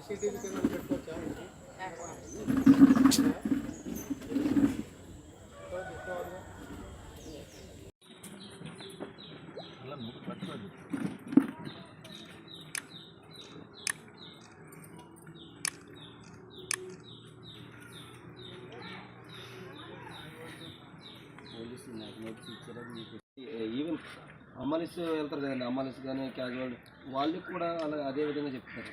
Even అమ్మాలిస్ వెళ్తారు కదండి, అమ్మాలిస్ కానీ క్యాజువల్ వాళ్ళకి కూడా అలా అదే విధంగా చెప్తారు.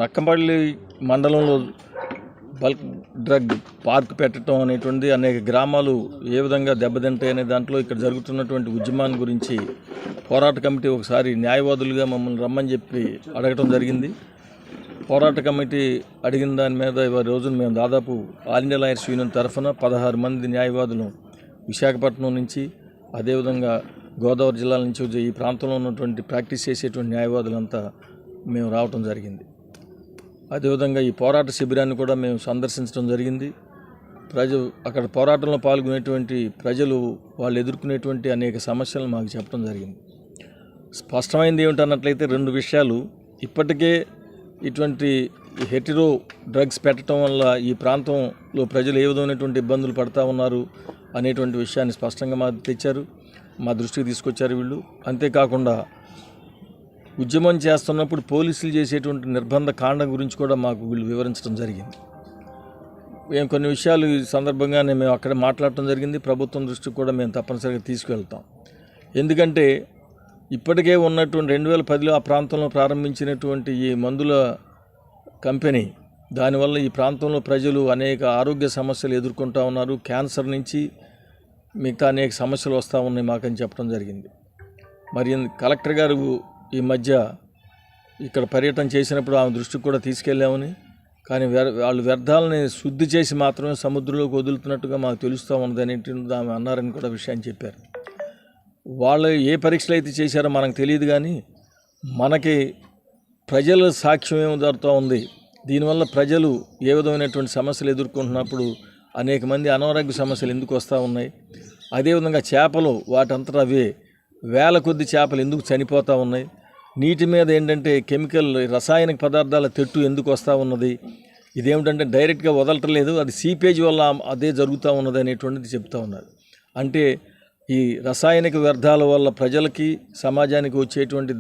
నక్కపల్లి మండలంలో బల్క్ డ్రగ్ పార్క్ పెట్టడం అనేటువంటిది అనేక గ్రామాలు ఏ విధంగా దెబ్బతింటాయి అనే దాంట్లో ఇక్కడ జరుగుతున్నటువంటి ఉద్యమాన్ని గురించి పోరాట కమిటీ ఒకసారి న్యాయవాదులుగా మమ్మల్ని రమ్మని చెప్పి అడగటం జరిగింది. పోరాట కమిటీ అడిగిన దాని మీద ఈ రోజున మేము దాదాపు ఆల్ ఇండియా లాయర్స్ యూనియన్ తరఫున 16 మంది న్యాయవాదులు విశాఖపట్నం నుంచి, అదేవిధంగా గోదావరి జిల్లాల నుంచి ఈ ప్రాంతంలో ఉన్నటువంటి ప్రాక్టీస్ చేసేటువంటి న్యాయవాదులంతా మేము రావటం జరిగింది. అదేవిధంగా ఈ పోరాట శిబిరాన్ని కూడా మేము సందర్శించడం జరిగింది. అక్కడ పోరాటంలో పాల్గొనేటువంటి ప్రజలు వాళ్ళు ఎదుర్కొనేటువంటి అనేక సమస్యలను మాకు చెప్పడం జరిగింది. స్పష్టమైనది ఏమిటన్నట్లయితే 2 విషయాలు. ఇప్పటికే ఇటువంటి హెటిరో డ్రగ్స్ పెట్టడం వల్ల ఈ ప్రాంతంలో ప్రజలు ఏ విధమైనటువంటి ఇబ్బందులు పడుతూ ఉన్నారు అనేటువంటి విషయాన్ని స్పష్టంగా మా దృష్టికి తీసుకొచ్చారు వీళ్ళు. అంతేకాకుండా ఉద్యమం చేస్తున్నప్పుడు పోలీసులు చేసేటువంటి నిర్బంధ కాండం గురించి కూడా మాకు వీళ్ళు వివరించడం జరిగింది. మేము కొన్ని విషయాలు ఈ సందర్భంగానే మేము అక్కడ మాట్లాడటం జరిగింది. ప్రభుత్వం దృష్టికి కూడా మేము తప్పనిసరిగా తీసుకువెళ్తాం. ఎందుకంటే ఇప్పటికే ఉన్నటువంటి 2010లో ఆ ప్రాంతంలో ప్రారంభించినటువంటి ఈ మందుల కంపెనీ, దానివల్ల ఈ ప్రాంతంలో ప్రజలు అనేక ఆరోగ్య సమస్యలు ఎదుర్కొంటూ ఉన్నారు. క్యాన్సర్ నుంచి మిగతా అనేక సమస్యలు వస్తూ ఉన్నాయి మాకని చెప్పడం జరిగింది. మరి కలెక్టర్ గారు ఈ మధ్య ఇక్కడ పర్యటన చేసినప్పుడు ఆమె దృష్టికి కూడా తీసుకెళ్ళామని, కానీ వాళ్ళు వ్యర్థాలని శుద్ధి చేసి మాత్రమే సముద్రంలోకి వదులుతున్నట్టుగా మాకు తెలుస్తూ ఉన్నది అనేటువంటి ఆమె అన్నారని కూడా విషయాన్ని చెప్పారు. వాళ్ళు ఏ పరీక్షలు అయితే చేశారో మనకు తెలియదు, కానీ మనకి ప్రజల సాక్ష్యం ఏమి జరుగుతూ ఉంది. దీనివల్ల ప్రజలు ఏ విధమైనటువంటి సమస్యలు ఎదుర్కొంటున్నప్పుడు అనేక మంది అనారోగ్య సమస్యలు ఎందుకు వస్తూ ఉన్నాయి, అదేవిధంగా చేపలు వాటంతటా అవే వేల కొద్ది చేపలు ఎందుకు చనిపోతూ ఉన్నాయి, నీటి మీద ఏంటంటే కెమికల్ రసాయనిక పదార్థాల తెట్టు ఎందుకు వస్తూ ఉన్నది, ఇదేమిటంటే డైరెక్ట్గా వదలటలేదు, అది సీపేజ్ వల్ల అదే జరుగుతూ ఉన్నది అనేటువంటిది చెప్తూ ఉన్నారు. అంటే ఈ రసాయనిక వ్యర్థాల వల్ల ప్రజలకి సమాజానికి వచ్చేటువంటి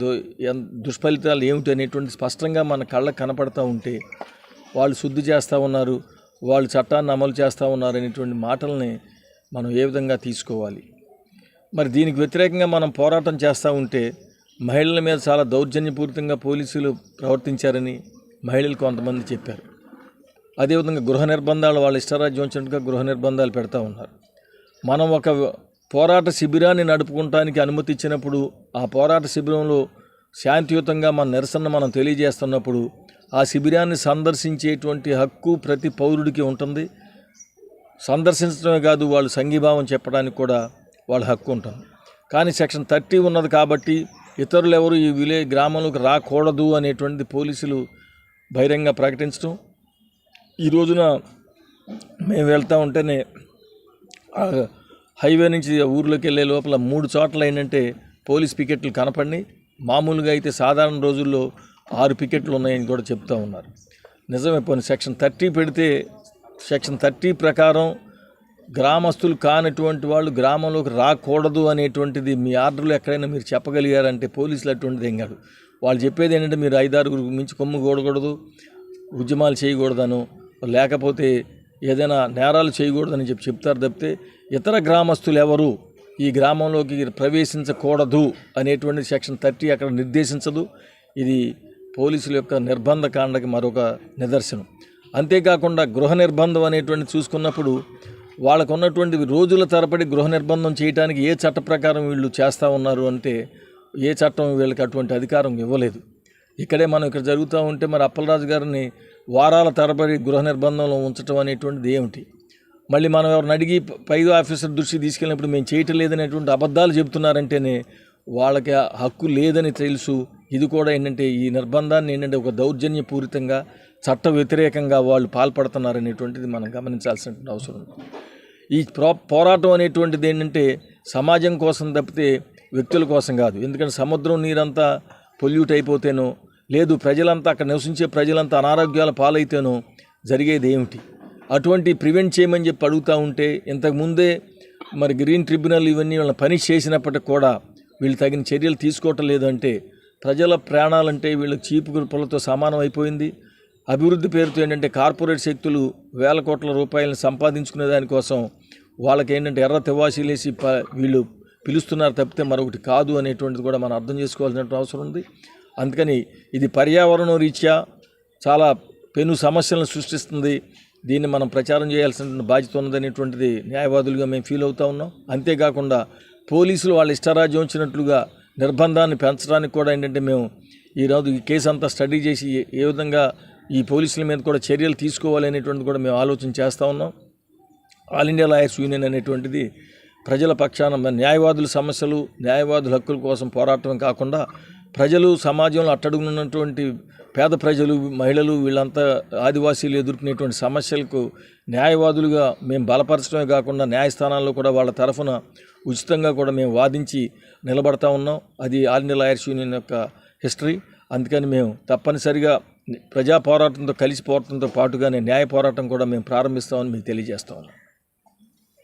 దుష్ఫలితాలు ఏమిటి అనేటువంటి స్పష్టంగా మన కళ్ళకు కనపడతా ఉంటే వాళ్ళు శుద్ధి చేస్తూ ఉన్నారు, వాళ్ళు చట్టాన్ని అమలు చేస్తూ ఉన్నారు అనేటువంటి మాటల్ని మనం ఏ విధంగా తీసుకోవాలి. మరి దీనికి వ్యతిరేకంగా మనం పోరాటం చేస్తూ ఉంటే మహిళల మీద చాలా దౌర్జన్యపూరితంగా పోలీసులు ప్రవర్తించారని మహిళలు కొంతమంది చెప్పారు. అదేవిధంగా గృహ నిర్బంధాలు వాళ్ళ ఇష్టరాజ్యం వచ్చినట్టుగా గృహ నిర్బంధాలు పెడతా ఉన్నారు. మనం ఒక పోరాట శిబిరాన్ని నడుపుకోవటానికి అనుమతి ఇచ్చినప్పుడు ఆ పోరాట శిబిరంలో శాంతియుతంగా మన నిరసన మనం తెలియజేస్తున్నప్పుడు ఆ శిబిరాన్ని సందర్శించేటువంటి హక్కు ప్రతి పౌరుడికి ఉంటుంది. సందర్శించడమే కాదు, వాళ్ళు సంఘీభావం చెప్పడానికి కూడా వాళ్ళ హక్కు ఉంటుంది. కానీ సెక్షన్ 30 ఉన్నది కాబట్టి ఇతరులు ఎవరు ఈ గ్రామంలోకి రాకూడదు అనేటువంటిది పోలీసులు బహిరంగ ప్రకటించడం. ఈ రోజున మేము వెళ్తూ ఉంటేనే హైవే నుంచి ఊర్లోకి వెళ్ళే లోపల 3 చోట్ల ఏంటంటే పోలీస్ పికెట్లు కనపడినాయి. మామూలుగా అయితే సాధారణ రోజుల్లో 6 పికెట్లు ఉన్నాయని కూడా చెప్తూ ఉన్నారు. నిజమే, పోనీ సెక్షన్ 30 పెడితే సెక్షన్ 30 ప్రకారం గ్రామస్తులు కానటువంటి వాళ్ళు గ్రామంలోకి రాకూడదు అనేటువంటిది మీ ఆర్డర్లో ఎక్కడైనా మీరు చెప్పగలిగారంటే పోలీసులు అటువంటిది ఏం కాదు. వాళ్ళు చెప్పేది ఏంటంటే మీరు 5-6 మించి కొమ్ము కూడకూడదు, ఉద్యమాలు చేయకూడదను, లేకపోతే ఏదైనా నేరాలు చేయకూడదని చెప్తారు తప్పితే ఇతర గ్రామస్తులు ఎవరు ఈ గ్రామంలోకి ప్రవేశించకూడదు అనేటువంటి సెక్షన్ 30 అక్కడ నిర్దేశించదు. ఇది పోలీసుల యొక్క నిర్బంధ కాండకి మరొక నిదర్శనం. అంతేకాకుండా గృహ నిర్బంధం అనేటువంటి చూసుకున్నప్పుడు వాళ్ళకు ఉన్నటువంటి రోజుల తరబడి గృహ నిర్బంధం చేయడానికి ఏ చట్ట ప్రకారం వీళ్ళు చేస్తూ ఉన్నారు అంటే ఏ చట్టం వీళ్ళకి అటువంటి అధికారం ఇవ్వలేదు. ఇక్కడే మనం ఇక్కడ జరుగుతూ ఉంటే మరి అప్పలరాజు గారిని వారాల తరబడి గృహ నిర్బంధంలో ఉంచడం అనేటువంటిది ఏమిటి? మళ్ళీ మనం ఎవరిని అడిగి పై ఆఫీసర్ దృష్టికి తీసుకెళ్ళినప్పుడు మేము చేయటం లేదనేటువంటి అబద్ధాలు చెబుతున్నారంటేనే వాళ్ళకి ఆ హక్కు లేదని తెలుసు. ఇది కూడా ఏంటంటే ఈ నిర్బంధాన్ని ఏంటంటే ఒక దౌర్జన్యపూరితంగా చట్ట వ్యతిరేకంగా వాళ్ళు పాల్పడుతున్నారనేటువంటిది మనం గమనించాల్సినటువంటి అవసరం ఉంది. ఈ పోరాటం అనేటువంటిది ఏంటంటే సమాజం కోసం తప్పితే వ్యక్తుల కోసం కాదు. ఎందుకంటే సముద్రం నీరంతా పొల్యూట్ అయిపోతేనో లేదు ప్రజలంతా అక్కడ నివసించే ప్రజలంతా అనారోగ్యాల పాలైతేనో జరిగేది ఏమిటి? అటువంటి ప్రివెంట్ చేయమని చెప్పి అడుగుతూ ఉంటే ఇంతకుముందే మరి గ్రీన్ ట్రిబ్యునల్ ఇవన్నీ వాళ్ళని పని చేసినప్పటికి కూడా వీళ్ళు తగిన చర్యలు తీసుకోవటం లేదంటే ప్రజల ప్రాణాలంటే వీళ్ళకి చీపు కుప్పలతో సమానం అయిపోయింది. అభివృద్ధి పేరుతో ఏంటంటే కార్పొరేట్ శక్తులు వేల కోట్ల రూపాయలను సంపాదించుకునే దానికోసం వాళ్ళకి ఏంటంటే ఎర్ర తివాసీలేసి వీళ్ళు పిలుస్తున్నారు తప్పితే మరొకటి కాదు అనేటువంటిది కూడా మనం అర్థం చేసుకోవాల్సిన అవసరం ఉంది. అందుకని ఇది పర్యావరణం రీత్యా చాలా పెను సమస్యలను సృష్టిస్తుంది. దీన్ని మనం ప్రచారం చేయాల్సిన బాధ్యత ఉన్నదనేటువంటిది న్యాయవాదులుగా మేము ఫీల్ అవుతూ ఉన్నాం. అంతేకాకుండా పోలీసులు వాళ్ళ ఇష్టరాజ్యం వచ్చినట్లుగా నిర్బంధాన్ని పెంచడానికి కూడా ఏంటంటే మేము ఈరోజు ఈ కేసు అంతా స్టడీ చేసి ఏ విధంగా ఈ పోలీసుల మీద కూడా చర్యలు తీసుకోవాలి అనేటువంటిది కూడా మేము ఆలోచన చేస్తూ ఉన్నాం. ఆల్ ఇండియా లాయర్స్ యూనియన్ అనేటువంటిది ప్రజల పక్షాన న్యాయవాదుల సమస్యలు న్యాయవాదుల హక్కుల కోసం పోరాటం కాకుండా ప్రజలు సమాజంలో అట్టడుగున్నటువంటి పేద ప్రజలు మహిళలు వీళ్ళంతా ఆదివాసీలు ఎదుర్కొనేటువంటి సమస్యలకు న్యాయవాదులుగా మేము బలపరచడమే కాకుండా న్యాయస్థానాల్లో కూడా వాళ్ళ తరఫున ఉచితంగా కూడా మేము వాదించి నిలబడతా ఉన్నాం. అది ఆల్ ఇండియా లాయర్స్ యూనియన్ యొక్క హిస్టరీ. అందుకని మేము తప్పనిసరిగా ప్రజా పోరాటంతో కలిసి పోరాటంతో పాటుగానే న్యాయ పోరాటం కూడా మేము ప్రారంభిస్తామని మీకు తెలియజేస్తా ఉన్నాం.